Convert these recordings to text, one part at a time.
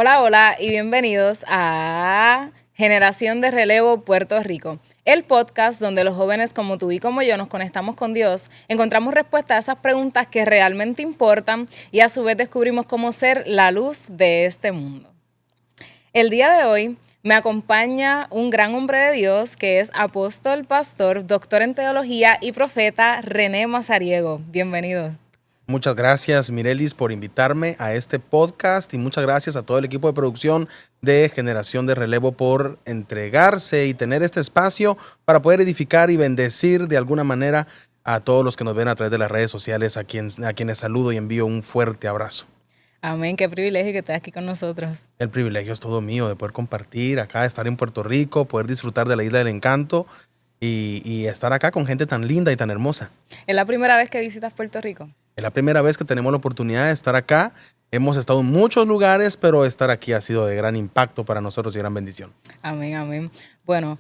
Hola, hola y bienvenidos a Generación de Relevo Puerto Rico, el podcast donde los jóvenes como tú y como yo nos conectamos con Dios, encontramos respuestas a esas preguntas que realmente importan y a su vez descubrimos cómo ser la luz de este mundo. El día de hoy me acompaña un gran hombre de Dios que es apóstol, pastor, doctor en teología y profeta René Mazariego. Bienvenidos. Muchas gracias, Mirelis, por invitarme a este podcast y muchas gracias a todo el equipo de producción de Generación de Relevo por entregarse y tener este espacio para poder edificar y bendecir de alguna manera a todos los que nos ven a través de las redes sociales, a quienes saludo y envío un fuerte abrazo. Amén, qué privilegio que estés aquí con nosotros. El privilegio es todo mío de poder compartir acá, estar en Puerto Rico, poder disfrutar de la Isla del Encanto y estar acá con gente tan linda y tan hermosa. ¿Es la primera vez que visitas Puerto Rico? Es la primera vez que tenemos la oportunidad de estar acá. Hemos estado en muchos lugares, pero estar aquí ha sido de gran impacto para nosotros y gran bendición. Amén, amén. Bueno,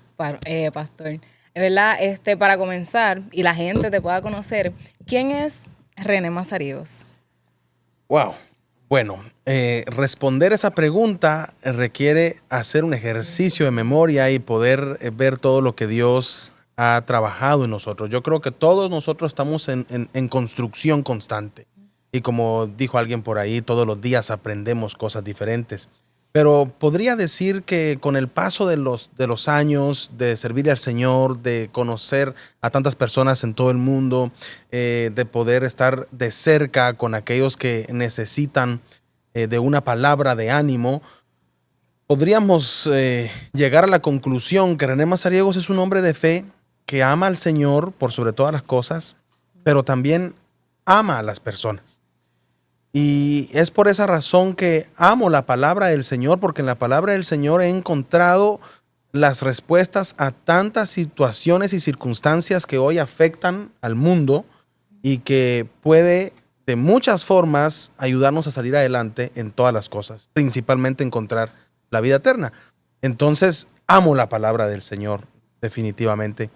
pastor, es verdad, para comenzar y la gente te pueda conocer, ¿quién es René Mazariegos? Wow. Bueno, responder esa pregunta requiere hacer un ejercicio de memoria y poder ver todo lo que Dios ha trabajado en nosotros. Yo creo que todos nosotros estamos en construcción constante. Y como dijo alguien por ahí, todos los días aprendemos cosas diferentes. Pero podría decir que con el paso de los años, de servirle al Señor, de conocer a tantas personas en todo el mundo, de poder estar de cerca con aquellos que necesitan de una palabra de ánimo, podríamos llegar a la conclusión que René Mazariegos es un hombre de fe que ama al Señor por sobre todas las cosas, pero también ama a las personas. Y es por esa razón que amo la palabra del Señor, porque en la palabra del Señor he encontrado las respuestas a tantas situaciones y circunstancias que hoy afectan al mundo y que puede de muchas formas ayudarnos a salir adelante en todas las cosas, principalmente encontrar la vida eterna. Entonces, amo la palabra del Señor, definitivamente.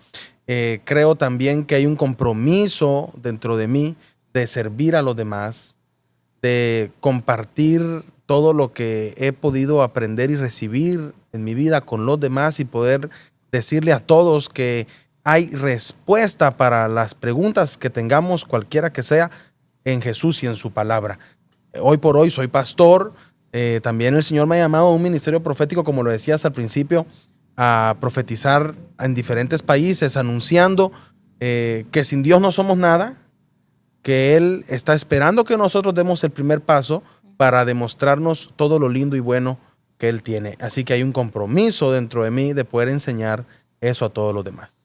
Creo también que hay un compromiso dentro de mí de servir a los demás, de compartir todo lo que he podido aprender y recibir en mi vida con los demás y poder decirle a todos que hay respuesta para las preguntas que tengamos, cualquiera que sea, en Jesús y en su palabra. Hoy por hoy soy pastor. También el Señor me ha llamado a un ministerio profético, como lo decías al principio, a profetizar en diferentes países, anunciando que sin Dios no somos nada, que Él está esperando que nosotros demos el primer paso para demostrarnos todo lo lindo y bueno que Él tiene. Así que hay un compromiso dentro de mí de poder enseñar eso a todos los demás.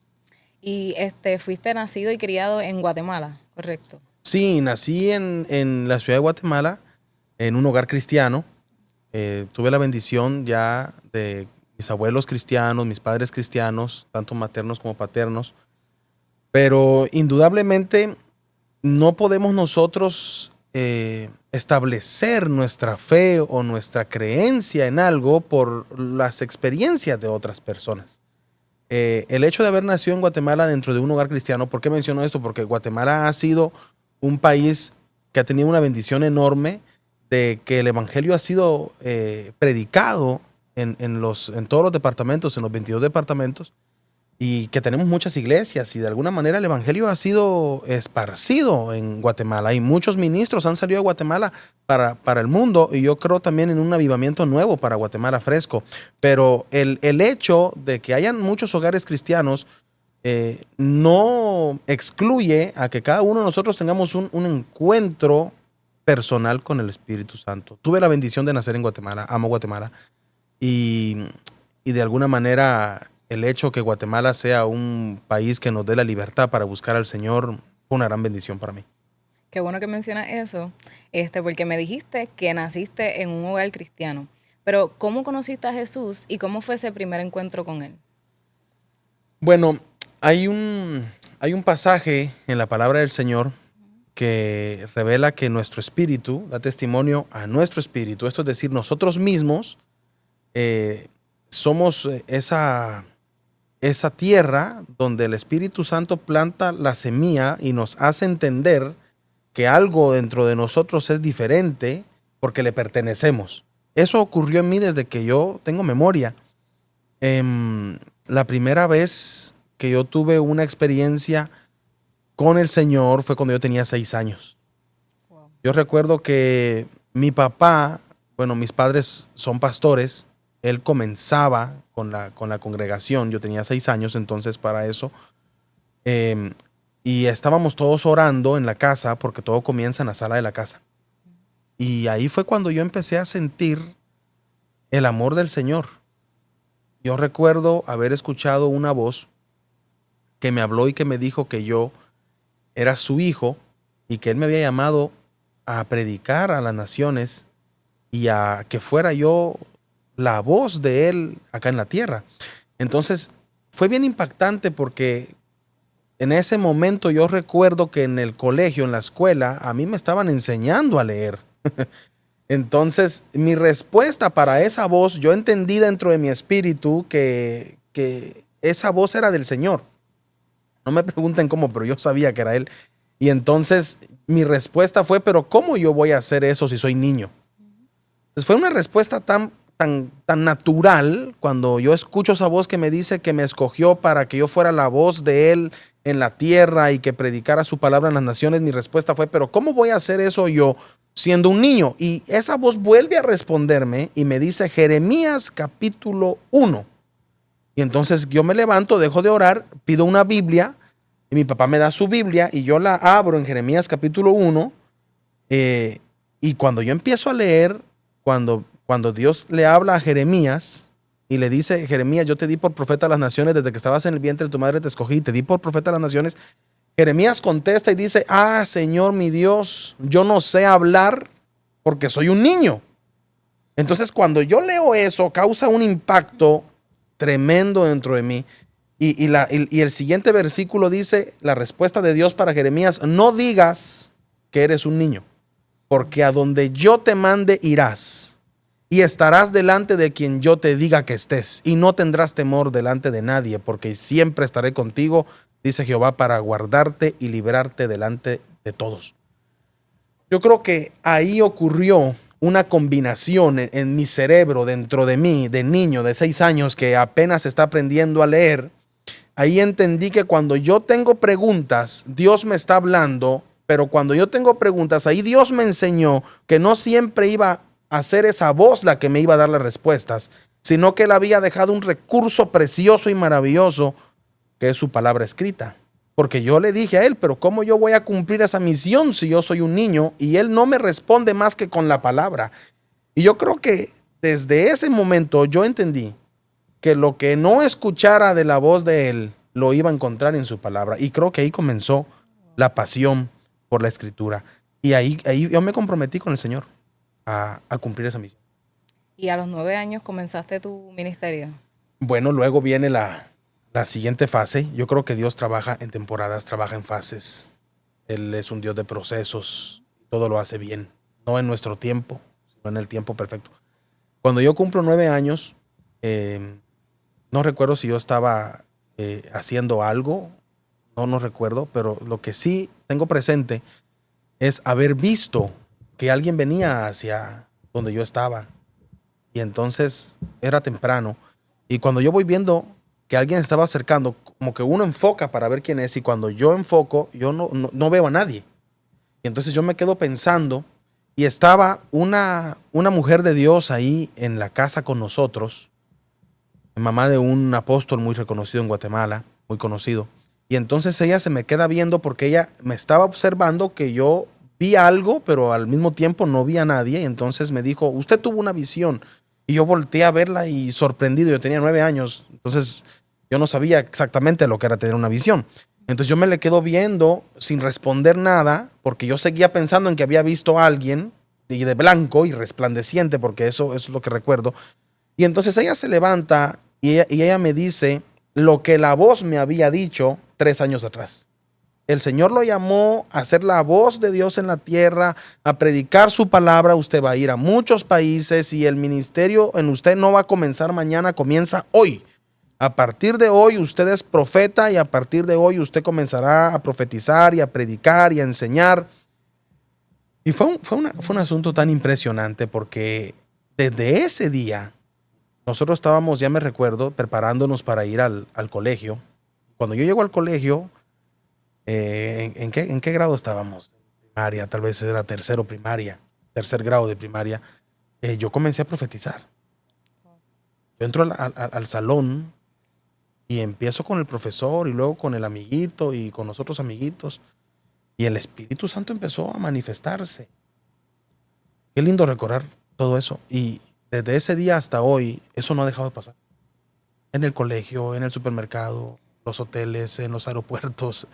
Y fuiste nacido y criado en Guatemala, ¿correcto? Sí, nací en la ciudad de Guatemala, en un hogar cristiano. Tuve la bendición ya de mis abuelos cristianos, mis padres cristianos, tanto maternos como paternos. Pero indudablemente no podemos nosotros establecer nuestra fe o nuestra creencia en algo por las experiencias de otras personas. El hecho de haber nacido en Guatemala dentro de un hogar cristiano, ¿por qué menciono esto? Porque Guatemala ha sido un país que ha tenido una bendición enorme de que el evangelio ha sido predicado en todos los departamentos, en los 22 departamentos, y que tenemos muchas iglesias y de alguna manera el evangelio ha sido esparcido en Guatemala y muchos ministros han salido de Guatemala para el mundo, y yo creo también en un avivamiento nuevo para Guatemala fresco. Pero el hecho de que hayan muchos hogares cristianos no excluye a que cada uno de nosotros tengamos un encuentro personal con el Espíritu Santo. Tuve la bendición de nacer en Guatemala, amo Guatemala, y, y de alguna manera el hecho que Guatemala sea un país que nos dé la libertad para buscar al Señor fue una gran bendición para mí. Qué bueno que mencionas eso, porque me dijiste que naciste en un hogar cristiano. Pero, ¿cómo conociste a Jesús y cómo fue ese primer encuentro con Él? Bueno, hay un pasaje en la palabra del Señor que revela que nuestro espíritu da testimonio a nuestro espíritu. Esto es decir, nosotros mismos somos esa tierra donde el Espíritu Santo planta la semilla y nos hace entender que algo dentro de nosotros es diferente porque le pertenecemos. eso ocurrió en mí desde que yo tengo memoria. La primera vez que yo tuve una experiencia con el Señor fue cuando yo tenía 6 años. Wow. Yo recuerdo que mi papá, bueno, mis padres son pastores, él comenzaba con la congregación, yo tenía 6 años entonces para eso, eh, y estábamos todos orando en la casa porque todo comienza en la sala de la casa. Y ahí fue cuando yo empecé a sentir el amor del Señor. Yo recuerdo haber escuchado una voz que me habló y que me dijo que yo era su hijo y que él me había llamado a predicar a las naciones y a que fuera yo la voz de él acá en la tierra. Entonces fue bien impactante porque en ese momento yo recuerdo que en el colegio, en la escuela, a mí me estaban enseñando a leer. Entonces mi respuesta para esa voz, yo entendí dentro de mi espíritu que esa voz era del Señor. No me pregunten cómo, pero yo sabía que era Él. Y entonces mi respuesta fue, pero ¿cómo yo voy a hacer eso si soy niño? Entonces fue una respuesta tan natural cuando yo escucho esa voz que me dice que me escogió para que yo fuera la voz de Él en la tierra y que predicara su palabra en las naciones. Mi respuesta fue, pero ¿cómo voy a hacer eso yo siendo un niño? Y esa voz vuelve a responderme y me dice Jeremías capítulo 1. Y entonces yo me levanto, dejo de orar, pido una Biblia y mi papá me da su Biblia y yo la abro en Jeremías capítulo 1. Y cuando yo empiezo a leer, cuando Dios le habla a Jeremías y le dice, Jeremías, yo te di por profeta a las naciones, desde que estabas en el vientre de tu madre te escogí, te di por profeta a las naciones. Jeremías contesta y dice, Señor mi Dios, yo no sé hablar porque soy un niño. Entonces cuando yo leo eso, causa un impacto tremendo dentro de mí. Y el siguiente versículo dice, la respuesta de Dios para Jeremías, no digas que eres un niño, porque a donde yo te mande irás, y estarás delante de quien yo te diga que estés, y no tendrás temor delante de nadie, porque siempre estaré contigo, dice Jehová, para guardarte y librarte delante de todos. Yo creo que ahí ocurrió una combinación en mi cerebro, dentro de mí, de niño de 6 años que apenas está aprendiendo a leer. Ahí entendí que cuando yo tengo preguntas, Dios me está hablando, pero cuando yo tengo preguntas, ahí Dios me enseñó que no siempre iba a ser esa voz la que me iba a dar las respuestas, sino que Él había dejado un recurso precioso y maravilloso, que es su palabra escrita. Porque yo le dije a Él, pero ¿cómo yo voy a cumplir esa misión si yo soy un niño? Y Él no me responde más que con la palabra. Y yo creo que desde ese momento yo entendí que lo que no escuchara de la voz de Él, lo iba a encontrar en su palabra. Y creo que ahí comenzó la pasión por la escritura. Y ahí yo me comprometí con el Señor a cumplir esa misión. ¿Y a los 9 años comenzaste tu ministerio? Bueno, luego viene la siguiente fase. Yo creo que Dios trabaja en temporadas, trabaja en fases. Él es un Dios de procesos. Todo lo hace bien. No en nuestro tiempo, sino en el tiempo perfecto. Cuando yo cumplo 9 años, no recuerdo si yo estaba haciendo algo. No recuerdo, pero lo que sí tengo presente es haber visto que alguien venía hacia donde yo estaba. Y entonces era temprano. Y cuando yo voy viendo que alguien estaba acercando, como que uno enfoca para ver quién es. Y cuando yo enfoco, yo no veo a nadie. Y entonces yo me quedo pensando. Y estaba una mujer de Dios ahí en la casa con nosotros. Mamá de un apóstol muy reconocido en Guatemala. Muy conocido. Y entonces ella se me queda viendo porque ella me estaba observando que yo vi algo, pero al mismo tiempo no vi a nadie. Y entonces me dijo, usted tuvo una visión. Y yo volteé a verla y sorprendido, yo tenía 9 años, entonces yo no sabía exactamente lo que era tener una visión. Entonces yo me le quedo viendo sin responder nada, porque yo seguía pensando en que había visto a alguien de blanco y resplandeciente, porque eso es lo que recuerdo. Y entonces ella se levanta y ella me dice lo que la voz me había dicho 3 años atrás. El Señor lo llamó a ser la voz de Dios en la tierra, a predicar su palabra. Usted va a ir a muchos países y el ministerio en usted no va a comenzar mañana, comienza hoy. A partir de hoy usted es profeta y a partir de hoy usted comenzará a profetizar y a predicar y a enseñar. Y fue un asunto tan impresionante porque desde ese día, nosotros estábamos, ya me recuerdo, preparándonos para ir al colegio. Cuando yo llego al colegio, ¿en qué grado estábamos? Primaria, tal vez era tercero primaria, tercer grado de primaria. Yo comencé a profetizar. Yo entro al salón y empiezo con el profesor y luego con el amiguito y con los otros amiguitos. Y el Espíritu Santo empezó a manifestarse. Qué lindo recordar todo eso. Y desde ese día hasta hoy, eso no ha dejado de pasar. En el colegio, en el supermercado, los hoteles, en los aeropuertos,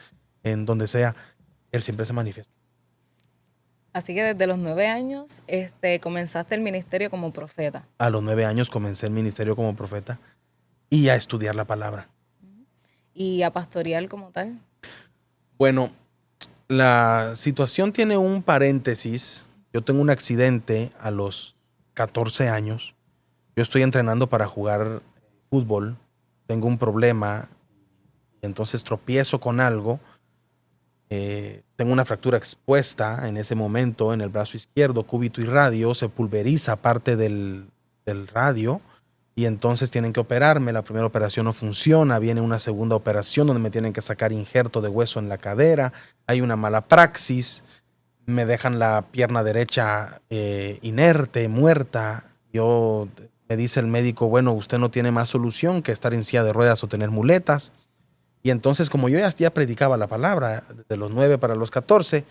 en donde sea, Él siempre se manifiesta. Así que desde los 9 años comenzaste el ministerio como profeta. A los 9 años comencé el ministerio como profeta y a estudiar la palabra. ¿Y a pastorear como tal? Bueno, la situación tiene un paréntesis. Yo tengo un accidente a los 14 años. Yo estoy entrenando para jugar fútbol. Tengo un problema y entonces tropiezo con algo. Tengo una fractura expuesta en ese momento en el brazo izquierdo, cúbito y radio. Se pulveriza parte del radio y entonces tienen que operarme. La primera operación no funciona. Viene una segunda operación donde me tienen que sacar injerto de hueso en la cadera. Hay una mala praxis. Me dejan la pierna derecha inerte, muerta. Me dice el médico, bueno, usted no tiene más solución que estar en silla de ruedas o tener muletas. Y entonces, como yo ya predicaba la palabra de los 9 para los 14,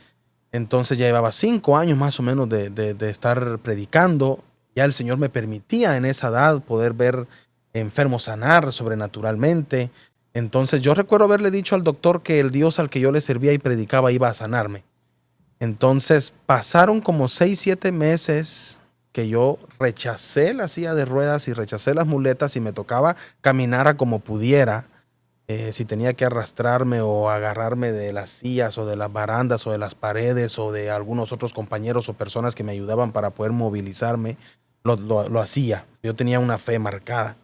entonces ya llevaba 5 años más o menos de estar predicando. Ya el Señor me permitía en esa edad poder ver enfermos sanar sobrenaturalmente. Entonces yo recuerdo haberle dicho al doctor que el Dios al que yo le servía y predicaba iba a sanarme. Entonces pasaron como 6, 7 meses que yo rechacé la silla de ruedas y rechacé las muletas y me tocaba caminar a como pudiera. Si tenía que arrastrarme o agarrarme de las sillas o de las barandas o de las paredes o de algunos otros compañeros o personas que me ayudaban para poder movilizarme, lo hacía. Yo tenía una fe marcada.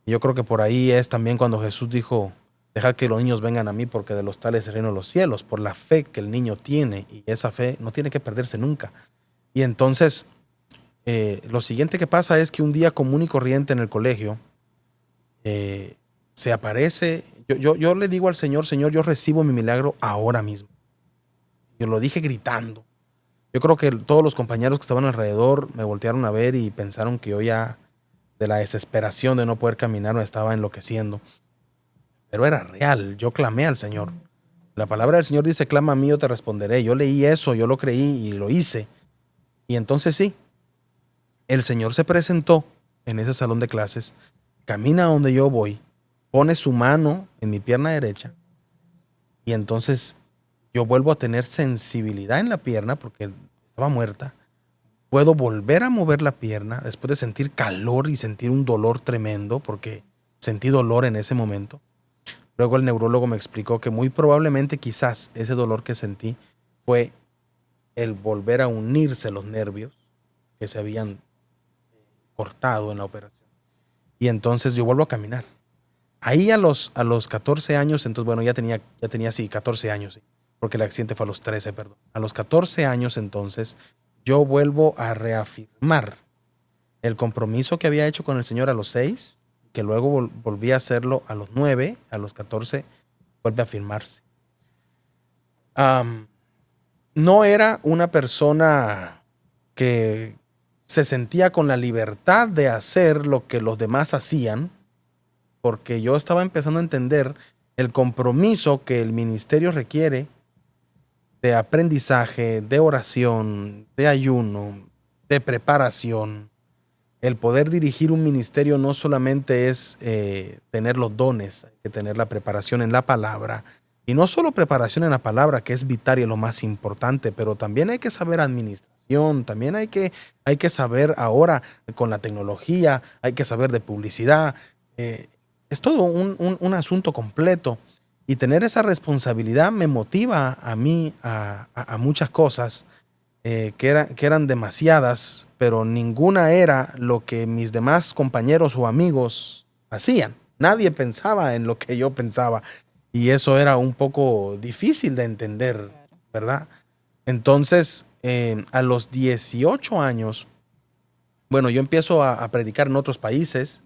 Yo creo que por ahí es también cuando Jesús dijo, deja que los niños vengan a mí porque de los tales es el reino de los cielos, por la fe que el niño tiene, y esa fe no tiene que perderse nunca. Y entonces, lo siguiente que pasa es que un día común y corriente en el colegio, se aparece, yo le digo al Señor, Señor, yo recibo mi milagro ahora mismo. Yo lo dije gritando. Yo creo que todos los compañeros que estaban alrededor me voltearon a ver y pensaron que yo ya, de la desesperación de no poder caminar, me estaba enloqueciendo. Pero era real, yo clamé al Señor. La palabra del Señor dice, clama a mí, yo te responderé. Yo leí eso, yo lo creí y lo hice. Y entonces sí, el Señor se presentó en ese salón de clases, camina a donde yo voy, pone su mano en mi pierna derecha y entonces yo vuelvo a tener sensibilidad en la pierna porque estaba muerta. Puedo volver a mover la pierna después de sentir calor y sentir un dolor tremendo porque sentí dolor en ese momento. Luego el neurólogo me explicó que muy probablemente quizás ese dolor que sentí fue el volver a unirse los nervios que se habían cortado en la operación. Y entonces yo vuelvo a caminar. Ahí a los 14 años, entonces bueno, ya tenía sí, 14 años, sí, porque el accidente fue a los 13, perdón. A los 14 años entonces yo vuelvo a reafirmar el compromiso que había hecho con el Señor a los 6, que luego volví a hacerlo a los 9, a los 14 vuelve a afirmarse. No era una persona que se sentía con la libertad de hacer lo que los demás hacían, porque yo estaba empezando a entender el compromiso que el ministerio requiere de aprendizaje, de oración, de ayuno, de preparación. El poder dirigir un ministerio no solamente es tener los dones, hay que tener la preparación en la palabra. Y no solo preparación en la palabra, que es vital y lo más importante, pero también hay que saber administración, también hay que saber ahora con la tecnología, hay que saber de publicidad. Es todo un asunto completo. Y tener esa responsabilidad me motiva a mí a muchas cosas que eran demasiadas, pero ninguna era lo que mis demás compañeros o amigos hacían. Nadie pensaba en lo que yo pensaba. Y eso era un poco difícil de entender, ¿verdad? Entonces, a los 18 años, Bueno, yo empiezo a predicar en otros países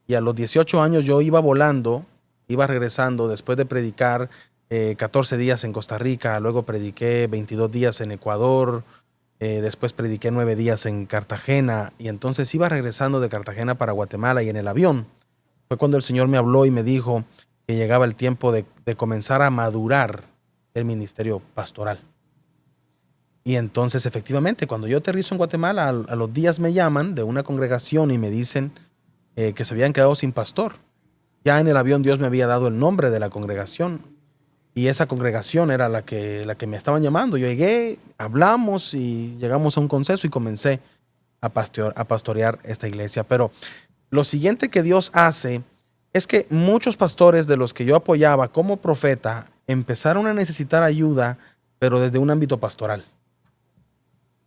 y a los 18 años yo iba volando, iba regresando después de predicar 14 días en Costa Rica, luego prediqué 22 días en Ecuador, después prediqué 9 días en Cartagena y entonces iba regresando de Cartagena para Guatemala y en el avión fue cuando el Señor me habló y me dijo que llegaba el tiempo de comenzar a madurar el ministerio pastoral. Y entonces, efectivamente, cuando yo aterrizo en Guatemala, a los días me llaman de una congregación y me dicen que se habían quedado sin pastor. Ya en el avión Dios me había dado el nombre de la congregación y esa congregación era la que me estaban llamando. Yo llegué, hablamos y llegamos a un consenso y comencé a pastorear esta iglesia. Pero lo siguiente que Dios hace es que muchos pastores de los que yo apoyaba como profeta empezaron a necesitar ayuda, pero desde un ámbito pastoral.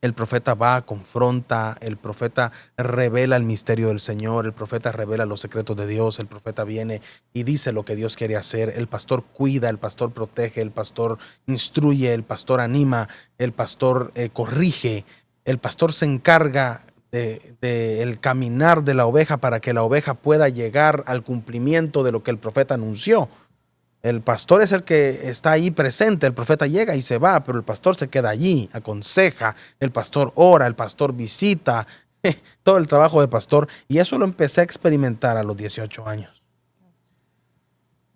El profeta va, confronta, el profeta revela el misterio del Señor, el profeta revela los secretos de Dios, el profeta viene y dice lo que Dios quiere hacer, el pastor cuida, el pastor protege, el pastor instruye, el pastor anima, el pastor corrige, el pastor se encarga del caminar de la oveja para que la oveja pueda llegar al cumplimiento de lo que el profeta anunció. El pastor es el que está ahí presente, el profeta llega y se va, pero el pastor se queda allí, aconseja, el pastor ora, el pastor visita, todo el trabajo de pastor. Y eso lo empecé a experimentar a los 18 años.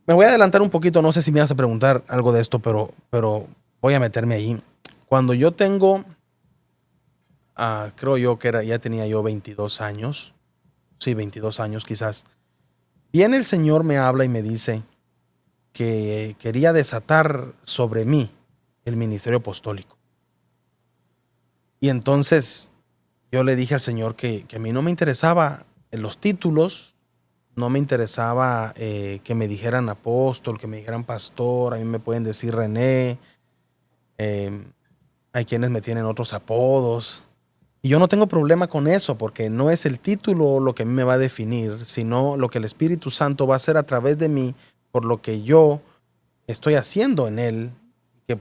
Me voy a adelantar un poquito, no sé si me vas a preguntar algo de esto, pero voy a meterme ahí. Cuando yo tengo, creo yo que ya tenía yo 22 años, sí, 22 años quizás, viene el Señor, me habla y me dice que quería desatar sobre mí el ministerio apostólico. Y entonces yo le dije al Señor que a mí no me interesaba los títulos, no me interesaba que me dijeran apóstol, que me dijeran pastor, a mí me pueden decir René, hay quienes me tienen otros apodos. Y yo no tengo problema con eso porque no es el título lo que a mí me va a definir, sino lo que el Espíritu Santo va a hacer a través de mí por lo que yo estoy haciendo en él, que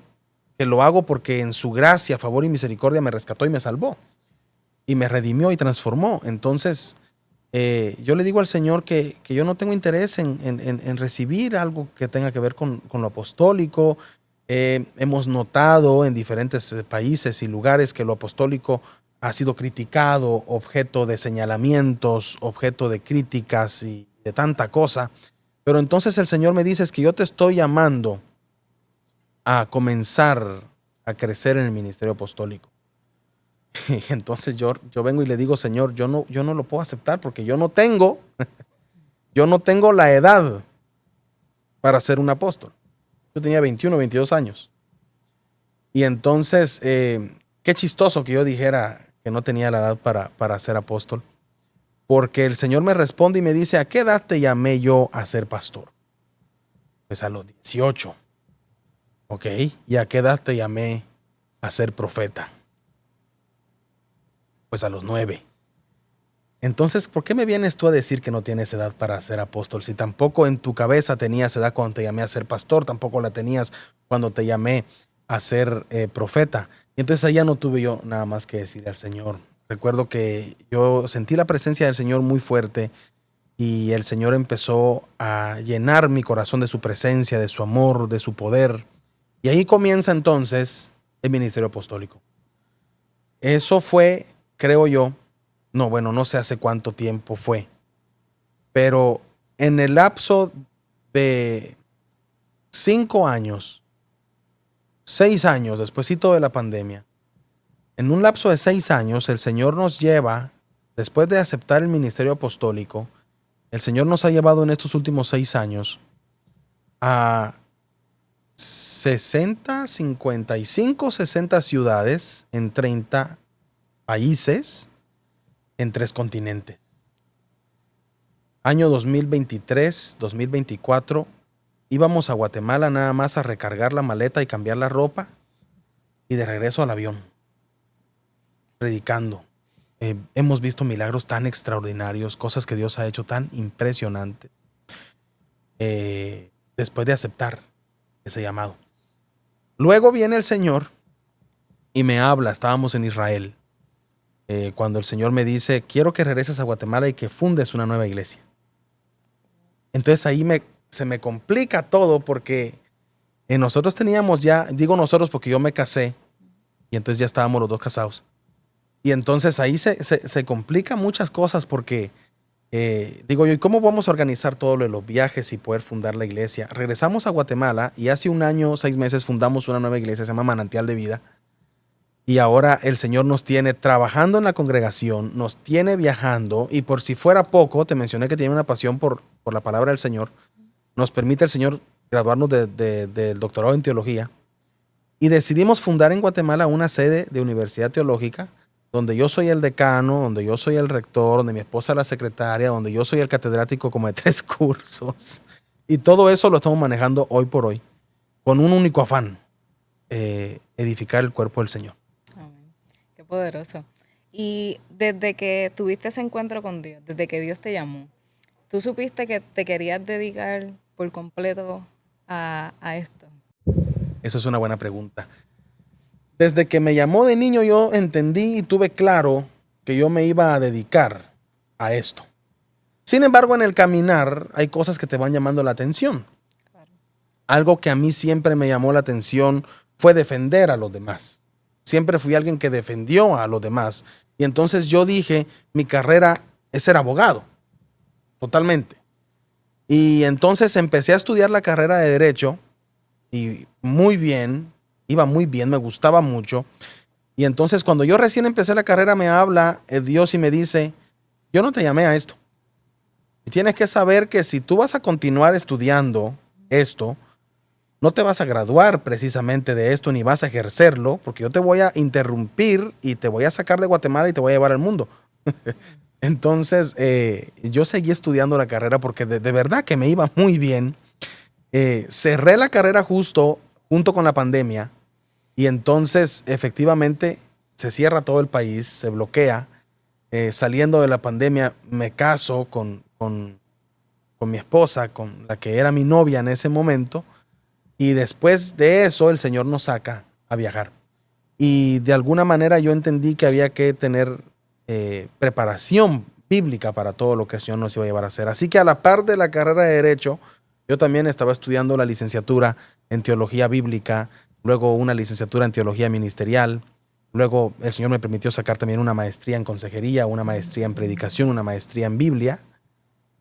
lo hago porque en su gracia, favor y misericordia me rescató y me salvó y me redimió y transformó. Entonces yo le digo al Señor que yo no tengo interés en recibir algo que tenga que ver con lo apostólico. Hemos notado en diferentes países y lugares que lo apostólico ha sido criticado, objeto de señalamientos, objeto de críticas y de tanta cosa. Pero entonces el Señor me dice es que yo te estoy llamando a comenzar a crecer en el ministerio apostólico. Y entonces yo vengo y le digo, Señor, yo no lo puedo aceptar porque yo no tengo la edad para ser un apóstol. Yo tenía 21, 22 años. Y entonces, qué chistoso que yo dijera que no tenía la edad para ser apóstol. Porque el Señor me responde y me dice, ¿a qué edad te llamé yo a ser pastor? Pues a los 18. Ok, ¿y a qué edad te llamé a ser profeta? Pues a los 9. Entonces, ¿por qué me vienes tú a decir que no tienes edad para ser apóstol? Si tampoco en tu cabeza tenías edad cuando te llamé a ser pastor, tampoco la tenías cuando te llamé a ser profeta. Y entonces allá no tuve yo nada más que decir al Señor. Recuerdo que yo sentí la presencia del Señor muy fuerte y el Señor empezó a llenar mi corazón de su presencia, de su amor, de su poder. Y ahí comienza entonces el ministerio apostólico. Eso fue, creo yo, no sé hace cuánto tiempo fue, pero en el lapso de 5 años, 6 años, despuesito de la pandemia, en un lapso de 6 años, el Señor nos lleva, después de aceptar el ministerio apostólico, el Señor nos ha llevado en estos últimos 6 años a 55, 60 ciudades en 30 países en 3 continentes. Año 2023, 2024, íbamos a Guatemala nada más a recargar la maleta y cambiar la ropa y de regreso al avión, predicando. Hemos visto milagros tan extraordinarios, cosas que Dios ha hecho tan impresionantes después de aceptar ese llamado. Luego viene el Señor y me habla, estábamos en Israel, cuando el Señor me dice, quiero que regreses a Guatemala y que fundes una nueva iglesia. Entonces ahí se me complica todo porque nosotros teníamos ya, digo nosotros porque yo me casé y entonces ya estábamos los dos casados. Y entonces ahí se complican muchas cosas porque digo yo, ¿y cómo vamos a organizar todo lo de los viajes y poder fundar la iglesia? Regresamos a Guatemala y hace 1 año, 6 meses fundamos una nueva iglesia, se llama Manantial de Vida. Y ahora el Señor nos tiene trabajando en la congregación, nos tiene viajando y por si fuera poco, te mencioné que tiene una pasión por la palabra del Señor. Nos permite el Señor graduarnos del doctorado en teología y decidimos fundar en Guatemala una sede de universidad teológica donde yo soy el decano, donde yo soy el rector, donde mi esposa es la secretaria, donde yo soy el catedrático como de 3 cursos. Y todo eso lo estamos manejando hoy por hoy con un único afán, edificar el cuerpo del Señor. Amén. Qué poderoso. Y desde que tuviste ese encuentro con Dios, desde que Dios te llamó, ¿tú supiste que te querías dedicar por completo a esto? Esa es una buena pregunta. Desde que me llamó de niño yo entendí y tuve claro que yo me iba a dedicar a esto. Sin embargo, en el caminar hay cosas que te van llamando la atención. Claro. Algo que a mí siempre me llamó la atención fue defender a los demás. Siempre fui alguien que defendió a los demás. Y entonces yo dije, mi carrera es ser abogado. Totalmente. Y entonces empecé a estudiar la carrera de Derecho y muy bien, iba muy bien, me gustaba mucho. Y entonces cuando yo recién empecé la carrera me habla Dios y me dice, yo no te llamé a esto. Y tienes que saber que si tú vas a continuar estudiando esto, no te vas a graduar precisamente de esto ni vas a ejercerlo, porque yo te voy a interrumpir y te voy a sacar de Guatemala y te voy a llevar al mundo. Entonces yo seguí estudiando la carrera porque de verdad que me iba muy bien. Cerré la carrera junto con la pandemia y entonces efectivamente se cierra todo el país, se bloquea. Saliendo de la pandemia me caso con mi esposa, con la que era mi novia en ese momento, y después de eso el Señor nos saca a viajar. Y de alguna manera yo entendí que había que tener preparación bíblica para todo lo que el Señor nos iba a llevar a hacer. Así que a la par de la carrera de Derecho, yo también estaba estudiando la licenciatura en Teología Bíblica, luego una licenciatura en Teología Ministerial. Luego el Señor me permitió sacar también una maestría en consejería, una maestría en predicación, una maestría en Biblia.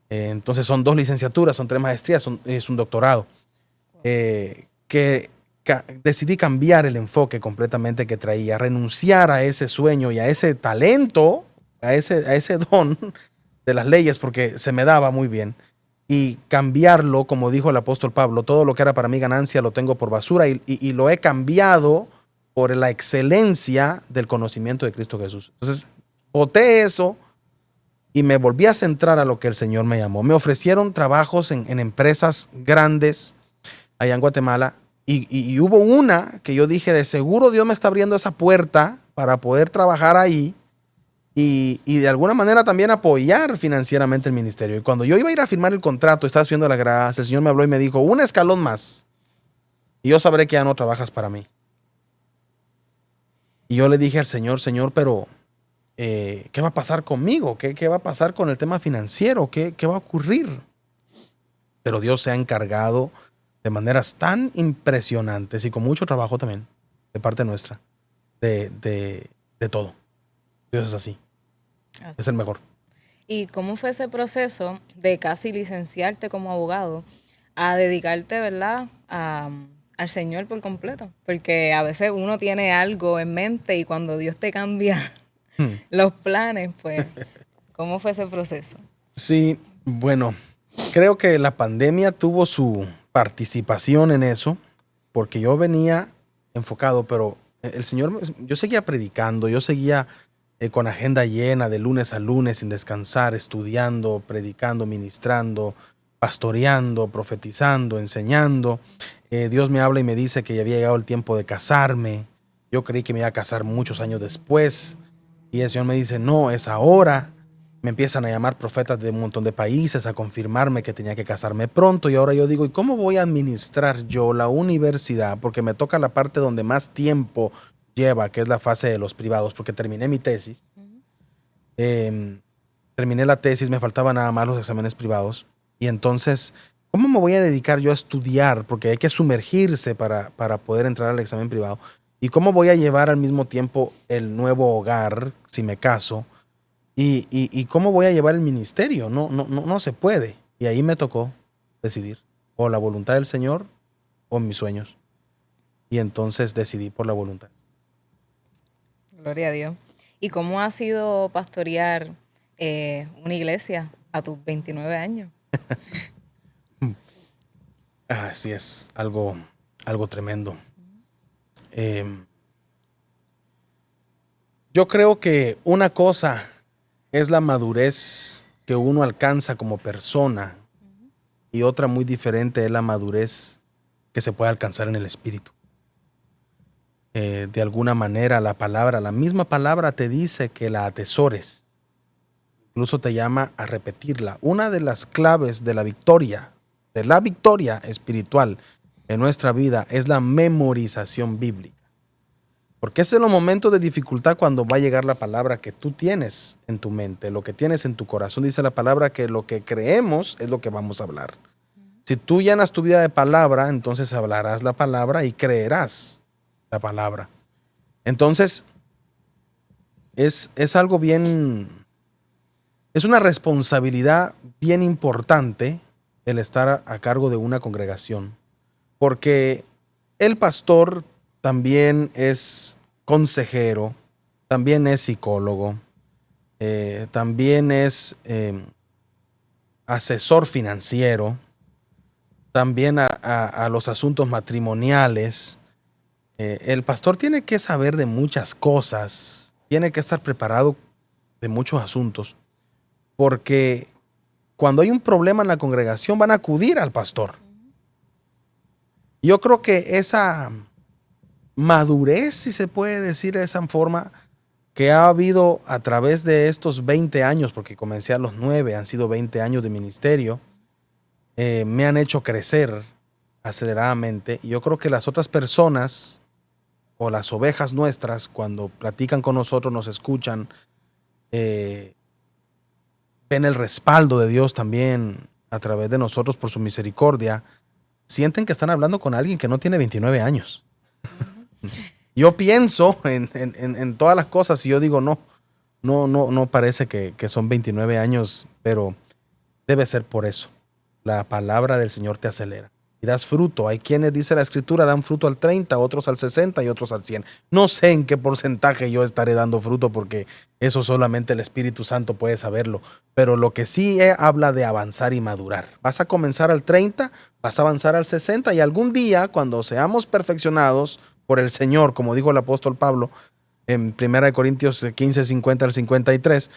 Entonces son 2 licenciaturas, son 3 maestrías, es un doctorado. Decidí cambiar el enfoque completamente que traía, renunciar a ese sueño y a ese talento, a ese don de las leyes, porque se me daba muy bien, y cambiarlo, como dijo el apóstol Pablo, todo lo que era para mí ganancia lo tengo por basura y lo he cambiado por la excelencia del conocimiento de Cristo Jesús. Entonces, boté eso y me volví a centrar a lo que el Señor me llamó. Me ofrecieron trabajos en empresas grandes allá en Guatemala y hubo una que yo dije, de seguro Dios me está abriendo esa puerta para poder trabajar ahí y de alguna manera también apoyar financieramente el ministerio. Y cuando yo iba a ir a firmar el contrato, estaba haciendo la gracia, el Señor me habló y me dijo, un escalón más y yo sabré que ya no trabajas para mí. Y yo le dije al Señor, Señor, pero ¿qué va a pasar conmigo? ¿Qué va a pasar con el tema financiero? ¿Qué va a ocurrir? Pero Dios se ha encargado de maneras tan impresionantes y con mucho trabajo también, de parte nuestra, de todo. Dios es así. Es el mejor. ¿Y cómo fue ese proceso de casi licenciarte como abogado a dedicarte, ¿verdad?, al Señor por completo? Porque a veces uno tiene algo en mente y cuando Dios te cambia los planes, pues, ¿cómo fue ese proceso? Sí, bueno, creo que la pandemia tuvo su participación en eso, porque yo venía enfocado, pero el Señor, yo seguía predicando, yo seguía con agenda llena de lunes a lunes sin descansar, estudiando, predicando, ministrando, pastoreando, profetizando, enseñando. Dios me habla y me dice que ya había llegado el tiempo de casarme. Yo creí que me iba a casar muchos años después. Y el Señor me dice, no, es ahora. Me empiezan a llamar profetas de un montón de países a confirmarme que tenía que casarme pronto. Y ahora yo digo, ¿y cómo voy a administrar yo la universidad? Porque me toca la parte donde más tiempo lleva, que es la fase de los privados, porque terminé mi tesis. Terminé la tesis, me faltaban nada más los exámenes privados. Y entonces, ¿cómo me voy a dedicar yo a estudiar? Porque hay que sumergirse para poder entrar al examen privado. ¿Y cómo voy a llevar al mismo tiempo el nuevo hogar, si me caso? ¿Y cómo voy a llevar el ministerio? No se puede. Y ahí me tocó decidir o la voluntad del Señor o mis sueños. Y entonces decidí por la voluntad. Gloria a Dios. ¿Y cómo ha sido pastorear una iglesia a tus 29 años? Así es, algo tremendo. Yo creo que una cosa es la madurez que uno alcanza como persona y otra muy diferente es la madurez que se puede alcanzar en el espíritu. De alguna manera la misma palabra te dice que la atesores. Incluso te llama a repetirla. Una de las claves de la victoria espiritual en nuestra vida es la memorización bíblica. Porque es en los momentos de dificultad cuando va a llegar la palabra que tú tienes en tu mente, lo que tienes en tu corazón. Dice la palabra que lo que creemos es lo que vamos a hablar. Si tú llenas tu vida de palabra, entonces hablarás la palabra y creerás la palabra. Entonces, es algo bien, es una responsabilidad bien importante el estar a cargo de una congregación, porque el pastor también es consejero, también es psicólogo, también es asesor financiero, también a los asuntos matrimoniales. El pastor tiene que saber de muchas cosas, tiene que estar preparado de muchos asuntos, porque cuando hay un problema en la congregación van a acudir al pastor. Yo creo que esa madurez, si se puede decir de esa forma, que ha habido a través de estos 20 años, porque comencé a los 9, han sido 20 años de ministerio, me han hecho crecer aceleradamente. Y yo creo que las otras personas o las ovejas nuestras, cuando platican con nosotros, nos escuchan, ven el respaldo de Dios también a través de nosotros por su misericordia, sienten que están hablando con alguien que no tiene 29 años. Yo pienso en todas las cosas y yo digo, no parece que son 29 años, pero debe ser por eso. La palabra del Señor te acelera y das fruto. Hay quienes, dice la Escritura, dan fruto al 30, otros al 60 y otros al 100. No sé en qué porcentaje yo estaré dando fruto porque eso solamente el Espíritu Santo puede saberlo. Pero lo que sí habla de avanzar y madurar. Vas a comenzar al 30, vas a avanzar al 60 y algún día, cuando seamos perfeccionados por el Señor, como dijo el apóstol Pablo en 1 Corintios 15, 50 al 53,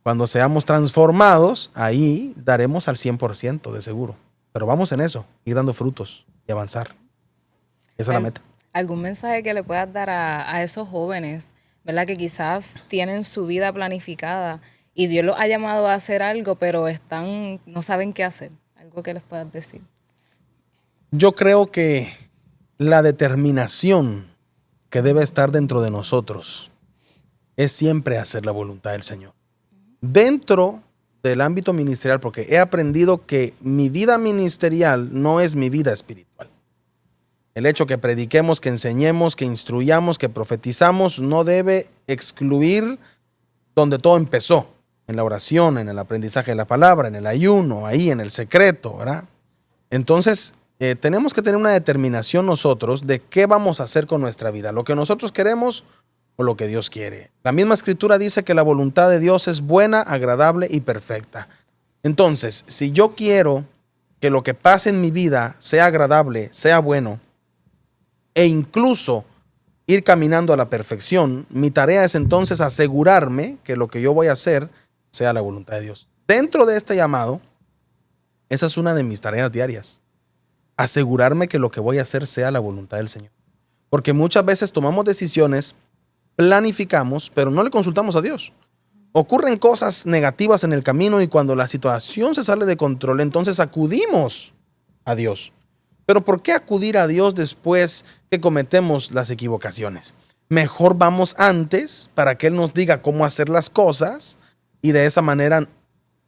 cuando seamos transformados, ahí daremos al 100% de seguro. Pero vamos en eso, ir dando frutos y avanzar. Esa es la meta. ¿Algún mensaje que le puedas dar a esos jóvenes, verdad, que quizás tienen su vida planificada y Dios los ha llamado a hacer algo, pero no saben qué hacer? Algo que les puedas decir. Yo creo que la determinación que debe estar dentro de nosotros es siempre hacer la voluntad del Señor. Dentro del ámbito ministerial, porque he aprendido que mi vida ministerial no es mi vida espiritual. El hecho que prediquemos, que enseñemos, que instruyamos, que profetizamos, no debe excluir donde todo empezó, en la oración, en el aprendizaje de la palabra, en el ayuno, ahí en el secreto, ¿verdad? Entonces, tenemos que tener una determinación nosotros de qué vamos a hacer con nuestra vida, lo que nosotros queremos o lo que Dios quiere. La misma Escritura dice que la voluntad de Dios es buena, agradable y perfecta. Entonces, si yo quiero que lo que pase en mi vida sea agradable, sea bueno, e incluso ir caminando a la perfección, mi tarea es entonces asegurarme que lo que yo voy a hacer sea la voluntad de Dios. Dentro de este llamado, esa es una de mis tareas diarias. Asegurarme que lo que voy a hacer sea la voluntad del Señor. Porque muchas veces tomamos decisiones, planificamos, pero no le consultamos a Dios. Ocurren cosas negativas en el camino y cuando la situación se sale de control, entonces acudimos a Dios. Pero ¿por qué acudir a Dios después que cometemos las equivocaciones? Mejor vamos antes para que Él nos diga cómo hacer las cosas y de esa manera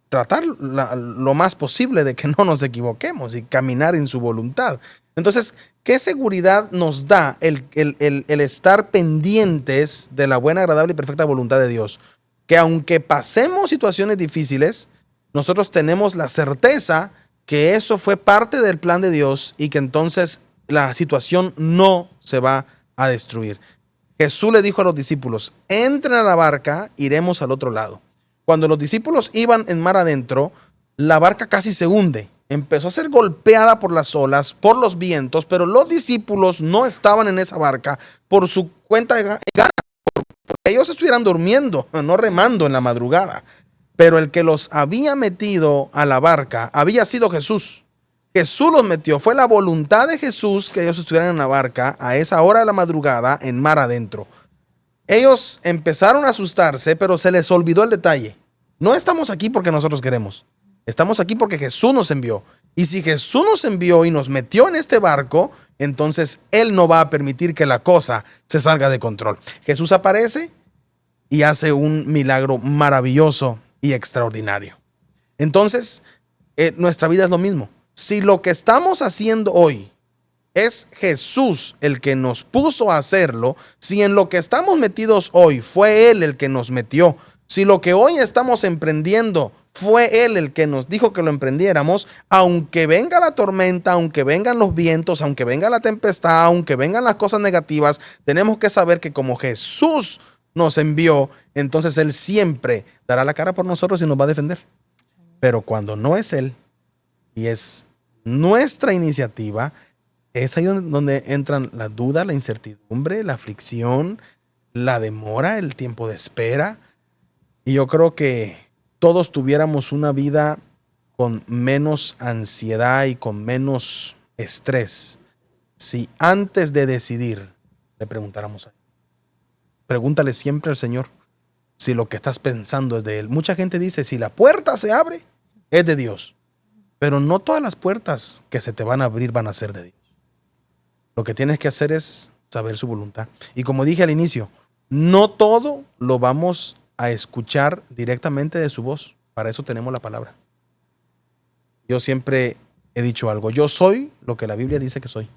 tratar lo más posible de que no nos equivoquemos y caminar en su voluntad. Entonces, ¿qué seguridad nos da el estar pendientes de la buena, agradable y perfecta voluntad de Dios? Que aunque pasemos situaciones difíciles, nosotros tenemos la certeza que eso fue parte del plan de Dios y que entonces la situación no se va a destruir. Jesús le dijo a los discípulos, entren a la barca, iremos al otro lado. Cuando los discípulos iban en mar adentro, la barca casi se hunde. Empezó a ser golpeada por las olas, por los vientos, pero los discípulos no estaban en esa barca por su cuenta de gana. Ellos estuvieran durmiendo, no remando en la madrugada. Pero el que los había metido a la barca había sido Jesús. Jesús los metió. Fue la voluntad de Jesús que ellos estuvieran en la barca a esa hora de la madrugada en mar adentro. Ellos empezaron a asustarse, pero se les olvidó el detalle. No estamos aquí porque nosotros queremos. Estamos aquí porque Jesús nos envió. Y si Jesús nos envió y nos metió en este barco, entonces Él no va a permitir que la cosa se salga de control. Jesús aparece y hace un milagro maravilloso y extraordinario. Entonces, nuestra vida es lo mismo. Si lo que estamos haciendo hoy es Jesús el que nos puso a hacerlo, si en lo que estamos metidos hoy fue Él el que nos metió, si lo que hoy estamos emprendiendo fue Él el que nos dijo que lo emprendiéramos, aunque venga la tormenta, aunque vengan los vientos, aunque venga la tempestad, aunque vengan las cosas negativas, tenemos que saber que como Jesús nos envió, entonces Él siempre dará la cara por nosotros y nos va a defender. Pero cuando no es Él y es nuestra iniciativa, es ahí donde entran la duda, la incertidumbre, la aflicción, la demora, el tiempo de espera. Y yo creo que todos tuviéramos una vida con menos ansiedad y con menos estrés si antes de decidir le preguntáramos a Él. Pregúntale siempre al Señor si lo que estás pensando es de Él. Mucha gente dice, si la puerta se abre, es de Dios. Pero no todas las puertas que se te van a abrir van a ser de Dios. Lo que tienes que hacer es saber su voluntad. Y como dije al inicio, no todo lo vamos a escuchar directamente de su voz. Para eso tenemos la palabra. Yo siempre he dicho algo. Yo soy lo que la Biblia dice que soy.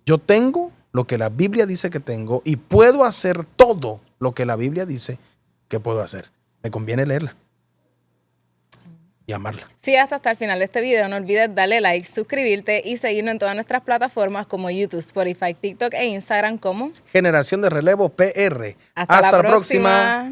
Yo tengo lo que la Biblia dice que tengo y puedo hacer todo lo que la Biblia dice que puedo hacer. Me conviene leerla y amarla. Si llegaste hasta el final de este video, no olvides darle like, suscribirte y seguirnos en todas nuestras plataformas como YouTube, Spotify, TikTok e Instagram como Generación de Relevo PR. Hasta la próxima.